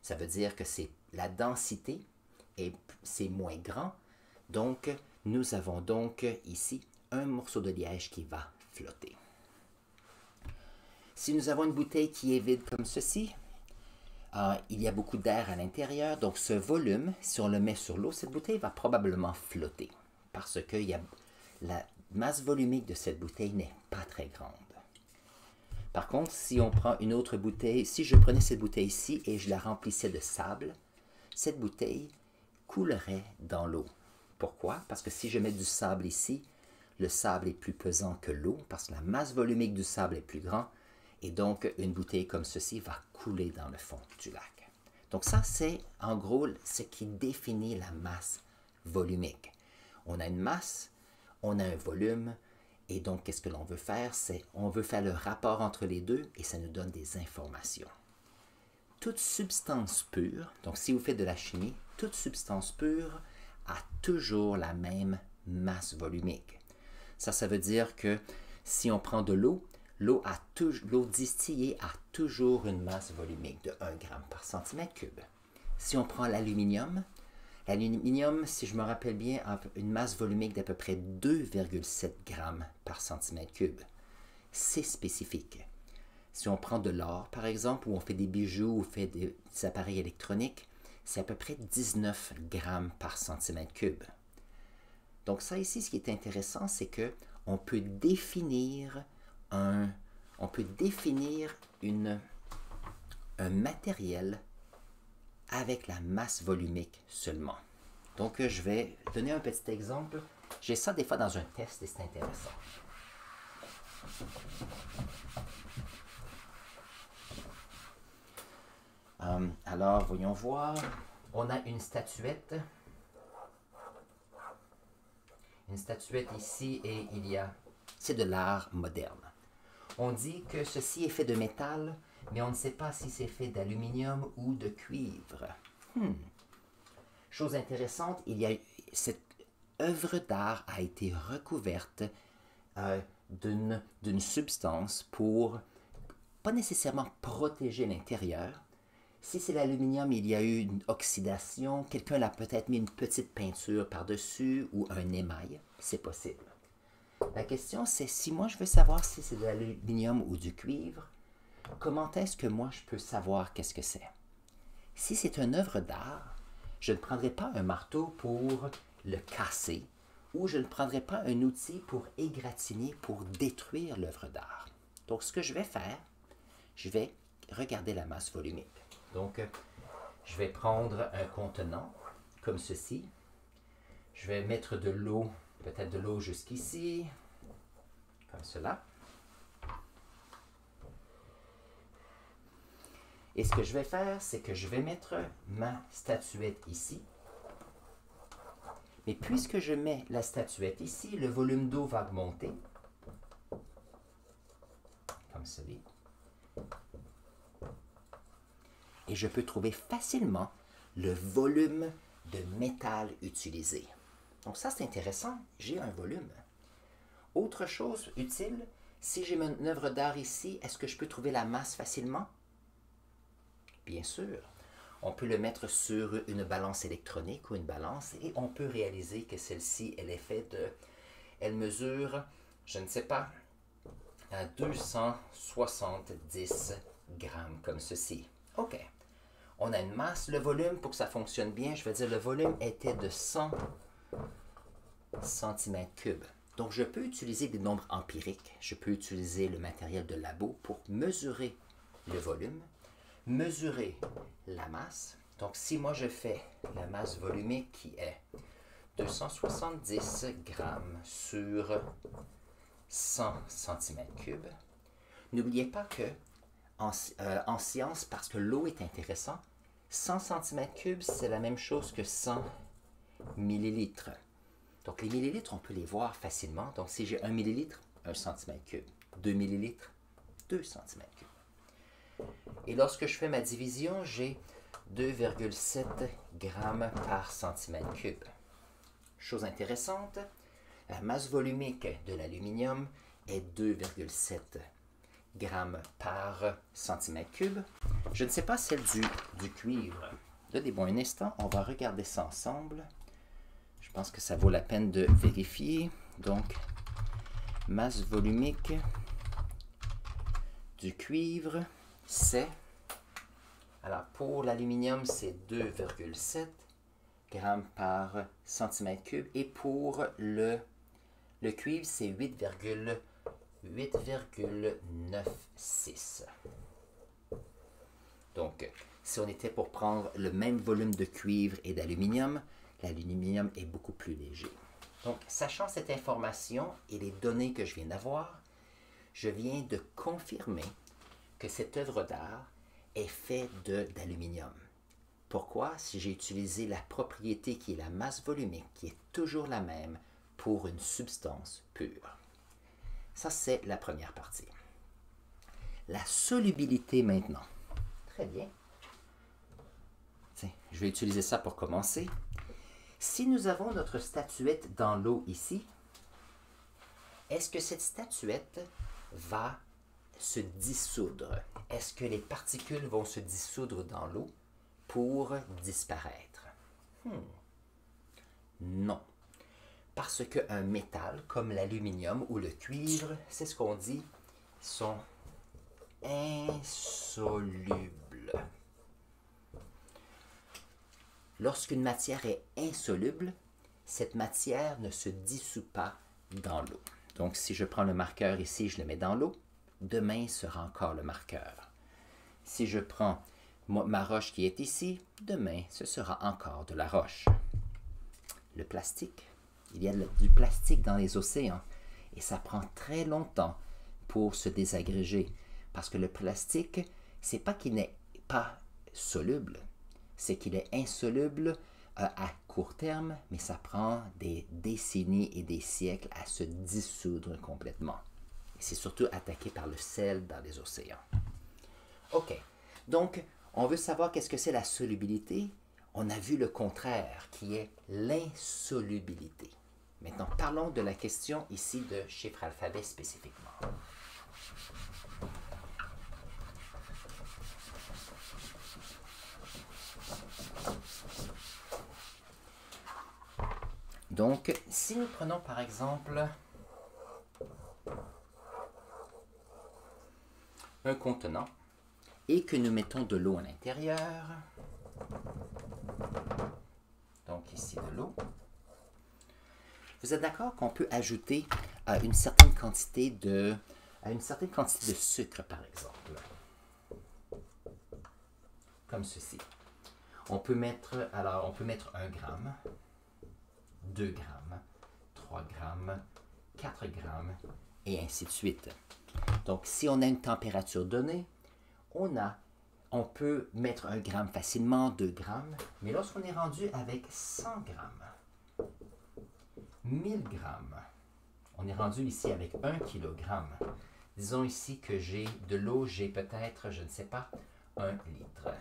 Ça veut dire que la densité, c'est moins grand. Donc, nous avons donc ici un morceau de liège qui va flotter. Si nous avons une bouteille qui est vide comme ceci, il y a beaucoup d'air à l'intérieur. Donc, ce volume, si on le met sur l'eau, cette bouteille va probablement flotter parce que la masse volumique de cette bouteille n'est pas très grande. Par contre, si on prend une autre bouteille, si je prenais cette bouteille-ci et je la remplissais de sable, cette bouteille coulerait dans l'eau. Pourquoi? Parce que si je mets du sable ici, le sable est plus pesant que l'eau parce que la masse volumique du sable est plus grande et donc une bouteille comme ceci va couler dans le fond du lac. Donc ça, c'est en gros ce qui définit la masse volumique. On a une masse, on a un volume, et donc qu'est-ce que l'on veut faire? On veut faire le rapport entre les deux et ça nous donne des informations. Toute substance pure, donc si vous faites de la chimie, toute substance pure a toujours la même masse volumique. Ça veut dire que si on prend de l'eau, l'eau distillée a toujours une masse volumique de 1 gramme par centimètre cube. Si on prend l'aluminium, si je me rappelle bien, a une masse volumique d'à peu près 2,7 grammes par centimètre cube. C'est spécifique. Si on prend de l'or, par exemple, ou on fait des bijoux ou fait des appareils électroniques, c'est à peu près 19 grammes par centimètre cube. Donc ça ici, ce qui est intéressant, c'est que on peut définir un matériel avec la masse volumique seulement. Donc je vais donner un petit exemple. J'ai ça des fois dans un test et c'est intéressant. Alors, voyons voir. On a une statuette. Une statuette ici et c'est de l'art moderne. On dit que ceci est fait de métal, mais on ne sait pas si c'est fait d'aluminium ou de cuivre. Chose intéressante, cette œuvre d'art a été recouverte d'une substance pour, pas nécessairement protéger l'intérieur. Si c'est l'aluminium, il y a eu une oxydation, quelqu'un l'a peut-être mis une petite peinture par-dessus ou un émail, c'est possible. La question c'est, si moi je veux savoir si c'est de l'aluminium ou du cuivre, comment est-ce que moi je peux savoir qu'est-ce que c'est? Si c'est une œuvre d'art, je ne prendrai pas un marteau pour le casser ou je ne prendrai pas un outil pour égratigner, pour détruire l'œuvre d'art. Donc ce que je vais faire, je vais regarder la masse volumique. Donc je vais prendre un contenant comme ceci. Je vais mettre de l'eau, peut-être de l'eau jusqu'ici, comme cela. Et ce que je vais faire, c'est que je vais mettre ma statuette ici. Mais puisque je mets la statuette ici, le volume d'eau va augmenter. Comme ceci. Et je peux trouver facilement le volume de métal utilisé. Donc ça, c'est intéressant. J'ai un volume. Autre chose utile, si j'ai une œuvre d'art ici, est-ce que je peux trouver la masse facilement? Bien sûr. On peut le mettre sur une balance électronique ou une balance et on peut réaliser que celle-ci, elle est faite de... Elle mesure, je ne sais pas, à 270 grammes comme ceci. OK. On a une masse. Le volume, pour que ça fonctionne bien, je vais dire le volume était de 100 cm3. Donc, je peux utiliser des nombres empiriques. Je peux utiliser le matériel de labo pour mesurer le volume, mesurer la masse. Donc, si moi je fais la masse volumique qui est 270 grammes sur 100 cm3, n'oubliez pas que en science, parce que l'eau est intéressant, 100 cm3, c'est la même chose que 100 millilitres. Donc, les millilitres, on peut les voir facilement. Donc, si j'ai 1 millilitre, 1 cm3. 2 millilitres, 2 cm3. Et lorsque je fais ma division, j'ai 2,7 grammes par centimètre cube. Chose intéressante, la masse volumique de l'aluminium est 2,7 grammes par centimètre cube. Je ne sais pas celle du cuivre. Donnez-moi un instant, on va regarder ça ensemble. Je pense que ça vaut la peine de vérifier. Donc, masse volumique du cuivre, c'est... Alors, pour l'aluminium, c'est 2,7 grammes par centimètre cube. Et pour le cuivre, c'est 8,96. Donc, si on était pour prendre le même volume de cuivre et d'aluminium, l'aluminium est beaucoup plus léger. Donc, sachant cette information et les données que je viens d'avoir, je viens de confirmer que cette œuvre d'art est faite d'aluminium. Pourquoi? Si j'ai utilisé la propriété qui est la masse volumique, qui est toujours la même pour une substance pure. Ça, c'est la première partie. La solubilité maintenant. Très bien. Tiens, je vais utiliser ça pour commencer. Si nous avons notre statuette dans l'eau ici, est-ce que cette statuette va se dissoudre? Est-ce que les particules vont se dissoudre dans l'eau pour disparaître? Non. Parce qu'un métal comme l'aluminium ou le cuivre, c'est ce qu'on dit, sont insolubles. Lorsqu'une matière est insoluble, cette matière ne se dissout pas dans l'eau. Donc, si je prends le marqueur ici, je le mets dans l'eau, demain sera encore le marqueur. Si je prends ma roche qui est ici, demain, ce sera encore de la roche. Le plastique, il y a du plastique dans les océans et ça prend très longtemps pour se désagréger parce que le plastique, c'est pas qu'il n'est pas soluble, c'est qu'il est insoluble à court terme, mais ça prend des décennies et des siècles à se dissoudre complètement. C'est surtout attaqué par le sel dans les océans. OK. Donc, on veut savoir qu'est-ce que c'est la solubilité. On a vu le contraire, qui est l'insolubilité. Maintenant, parlons de la question ici de chiffre alphabet spécifiquement. Donc, si nous prenons par exemple un contenant et que nous mettons de l'eau à l'intérieur, donc ici de l'eau, vous êtes d'accord qu'on peut ajouter une certaine quantité de sucre, par exemple, comme ceci. On peut mettre 1 gramme, 2 grammes, 3 grammes, 4 grammes, et ainsi de suite. Donc, si on a une température donnée, on peut mettre 1 gramme facilement, 2 grammes, mais lorsqu'on est rendu avec 100 grammes, 1000 grammes, on est rendu ici avec 1 kilogramme. Disons ici que j'ai de l'eau, j'ai peut-être, je ne sais pas, 1 litre.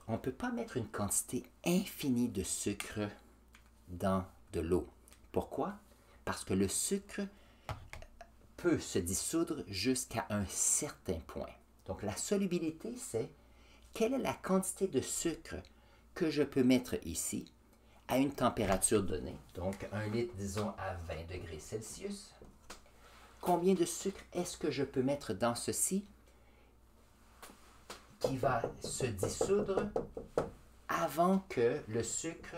On ne peut pas mettre une quantité infinie de sucre dans de l'eau. Pourquoi? Parce que le sucre peut se dissoudre jusqu'à un certain point. Donc la solubilité, c'est quelle est la quantité de sucre que je peux mettre ici à une température donnée. Donc 1 litre, disons, à 20 degrés Celsius. Combien de sucre est-ce que je peux mettre dans ceci qui va se dissoudre avant que le sucre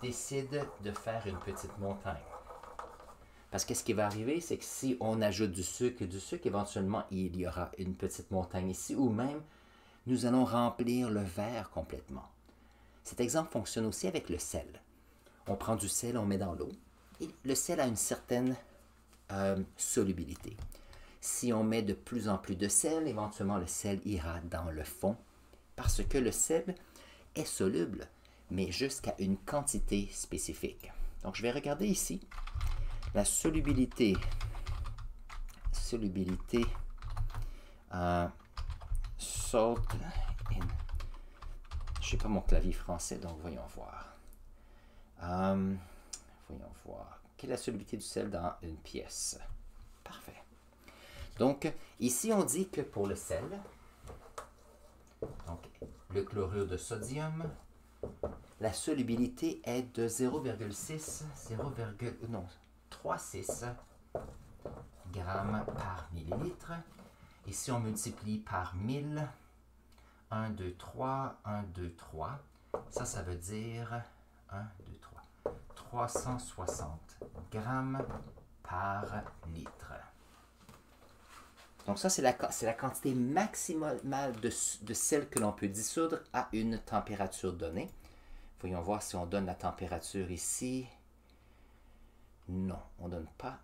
décide de faire une petite montagne. Parce que ce qui va arriver, c'est que si on ajoute du sucre, éventuellement, il y aura une petite montagne ici, ou même, nous allons remplir le verre complètement. Cet exemple fonctionne aussi avec le sel. On prend du sel, on met dans l'eau, et le sel a une certaine solubilité. Si on met de plus en plus de sel, éventuellement le sel ira dans le fond parce que le sel est soluble, mais jusqu'à une quantité spécifique. Donc, je vais regarder ici la solubilité salt in... Je n'ai pas mon clavier français, donc voyons voir. Voyons voir. Quelle est la solubilité du sel dans une pièce? Parfait. Donc, ici, on dit que pour le sel, donc le chlorure de sodium, la solubilité est de 36 grammes par millilitre. Et si on multiplie par 1000, 1, 2, 3, 1, 2, 3, ça veut dire 1, 2, 3, 360 grammes par litre. Donc ça, c'est la quantité maximale de sel que l'on peut dissoudre à une température donnée. Voyons voir si on donne la température ici. Non, on ne donne pas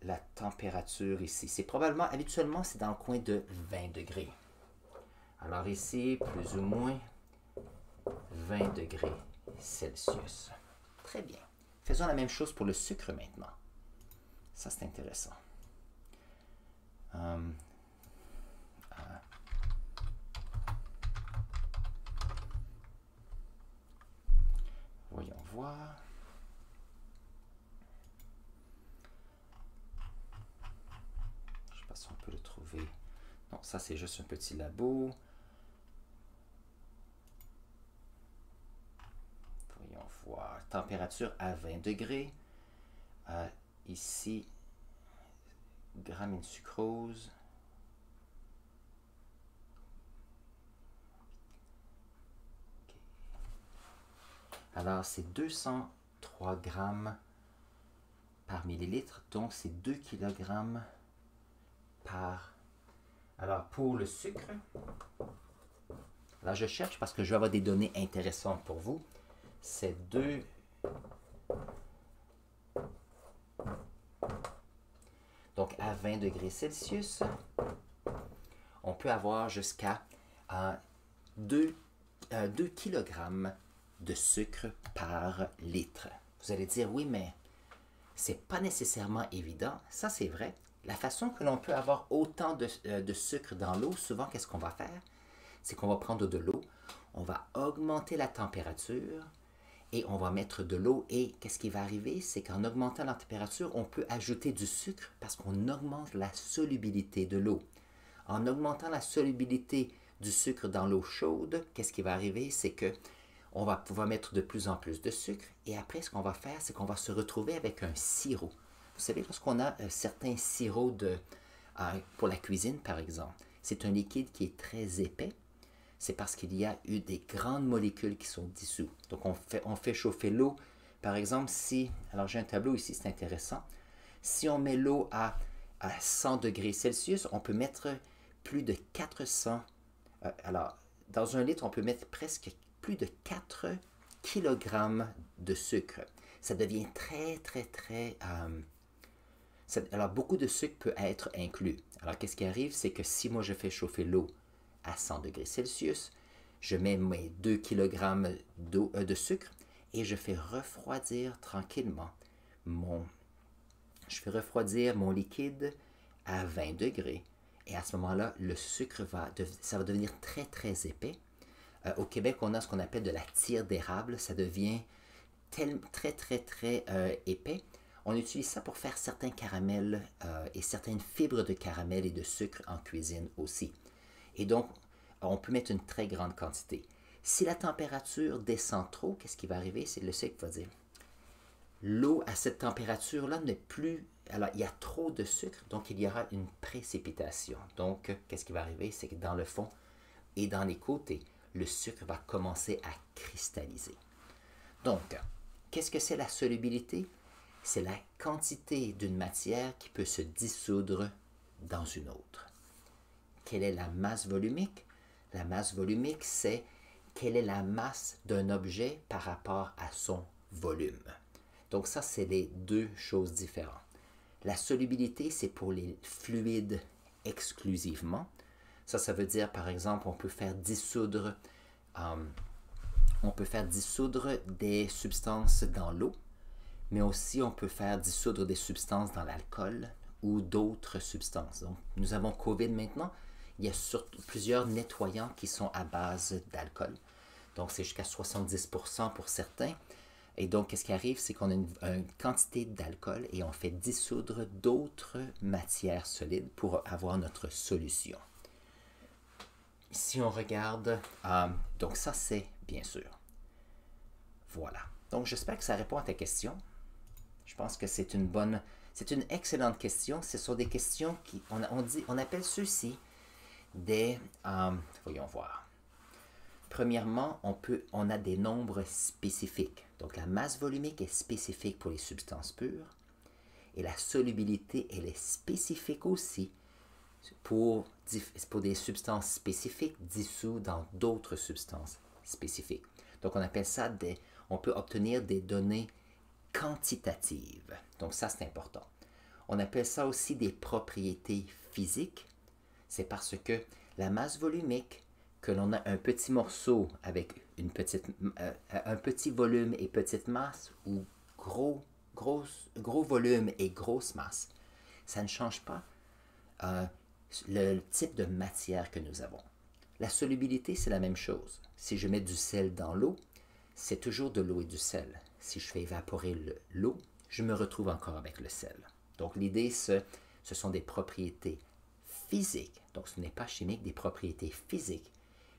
la température ici. C'est probablement, habituellement, c'est dans le coin de 20 degrés. Alors ici, plus ou moins 20 degrés Celsius. Très bien. Faisons la même chose pour le sucre maintenant. Ça, c'est intéressant. Voyons voir. Je ne sais pas si on peut le trouver. Non, ça c'est juste un petit labo. Voyons voir. Température à 20 degrés. Ici, grammes de sucrose. Okay. Alors, c'est 203 grammes par millilitre, donc c'est 2 kg par... Alors, pour le sucre, là je cherche parce que je vais avoir des données intéressantes pour vous. C'est 2... Donc, à 20 degrés Celsius, on peut avoir jusqu'à 2 kg de sucre par litre. Vous allez dire, oui, mais C'est pas nécessairement évident, ça c'est vrai. La façon que l'on peut avoir autant de sucre dans l'eau, souvent, qu'est-ce qu'on va faire? C'est qu'on va prendre de l'eau, on va augmenter la température et on va mettre de l'eau. Et qu'est-ce qui va arriver? C'est qu'en augmentant la température, on peut ajouter du sucre parce qu'on augmente la solubilité de l'eau. En augmentant la solubilité du sucre dans l'eau chaude, qu'est-ce qui va arriver? C'est que on va pouvoir mettre de plus en plus de sucre et après, ce qu'on va faire, c'est qu'on va se retrouver avec un sirop. Vous savez, lorsqu'on a certains sirops pour la cuisine, par exemple, c'est un liquide qui est très épais. C'est parce qu'il y a eu des grandes molécules qui sont dissoues. Donc, on fait chauffer l'eau. Par exemple, alors j'ai un tableau ici, c'est intéressant. Si on met l'eau à 100 degrés Celsius, on peut mettre plus de 400. Alors, dans un litre, on peut mettre presque plus de 4 kg de sucre. Ça devient très, très, très... alors, beaucoup de sucre peut être inclus. Alors, qu'est-ce qui arrive? C'est que si moi, je fais chauffer l'eau à 100 degrés Celsius, je mets mes 2 kg de sucre et je fais refroidir tranquillement mon liquide à 20 degrés. Et à ce moment-là, le sucre ça va devenir très, très épais. Au Québec, on a ce qu'on appelle de la tire d'érable. Ça devient très, très, très épais. On utilise ça pour faire certains caramels et certaines fibres de caramel et de sucre en cuisine aussi. Et donc, on peut mettre une très grande quantité. Si la température descend trop, qu'est-ce qui va arriver? C'est le sucre qui va dire, l'eau à cette température-là n'est plus... Alors, il y a trop de sucre, donc il y aura une précipitation. Donc, qu'est-ce qui va arriver? C'est que dans le fond et dans les côtés, le sucre va commencer à cristalliser. Donc, qu'est-ce que c'est la solubilité? C'est la quantité d'une matière qui peut se dissoudre dans une autre. Quelle est la masse volumique? La masse volumique, c'est quelle est la masse d'un objet par rapport à son volume. Donc ça, c'est les deux choses différentes. La solubilité, c'est pour les fluides exclusivement. Ça veut dire, par exemple, on peut faire dissoudre des substances dans l'eau, mais aussi on peut faire dissoudre des substances dans l'alcool ou d'autres substances. Donc, nous avons COVID maintenant. Il y a plusieurs nettoyants qui sont à base d'alcool. Donc, c'est jusqu'à 70% pour certains. Et donc, qu'est-ce qui arrive? C'est qu'on a une quantité d'alcool et on fait dissoudre d'autres matières solides pour avoir notre solution. Si on regarde, donc ça, c'est bien sûr. Voilà. Donc, j'espère que ça répond à ta question. Je pense que c'est une excellente question. Ce sont des questions on appelle ceux-ci voyons voir. Premièrement, on a des nombres spécifiques. Donc, la masse volumique est spécifique pour les substances pures et la solubilité, elle est spécifique aussi pour des substances spécifiques dissous dans d'autres substances spécifiques. Donc, on appelle ça on peut obtenir des données quantitatives. Donc, ça, c'est important. On appelle ça aussi des propriétés physiques. C'est parce que la masse volumique, que l'on a un petit morceau avec un petit volume et petite masse, ou gros volume et grosse masse, ça ne change pas le type de matière que nous avons. La solubilité, c'est la même chose. Si je mets du sel dans l'eau, c'est toujours de l'eau et du sel. Si je fais évaporer l'eau, je me retrouve encore avec le sel. Donc l'idée, ce sont des propriétés physiques. Donc ce n'est pas chimique, des propriétés physiques,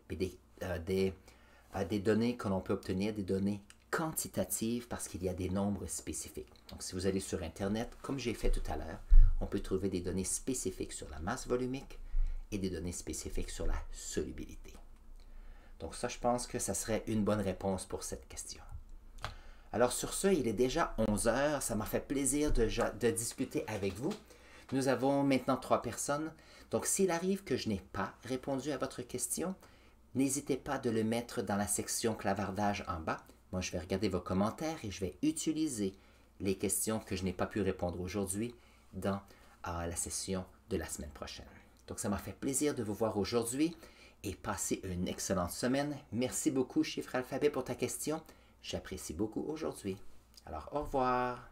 mais des données que l'on peut obtenir, des données quantitatives parce qu'il y a des nombres spécifiques. Donc si vous allez sur Internet, comme j'ai fait tout à l'heure, on peut trouver des données spécifiques sur la masse volumique et des données spécifiques sur la solubilité. Donc ça, je pense que ça serait une bonne réponse pour cette question. Alors sur ce, il est déjà 11 heures. Ça m'a fait plaisir de discuter avec vous. Nous avons maintenant 3 personnes. Donc s'il arrive que je n'ai pas répondu à votre question, n'hésitez pas de le mettre dans la section clavardage en bas. Moi, je vais regarder vos commentaires et je vais utiliser les questions que je n'ai pas pu répondre aujourd'hui dans la session de la semaine prochaine. Donc ça m'a fait plaisir de vous voir aujourd'hui et passez une excellente semaine. Merci beaucoup, Chiffre Alphabet, pour ta question. J'apprécie beaucoup aujourd'hui. Alors, au revoir.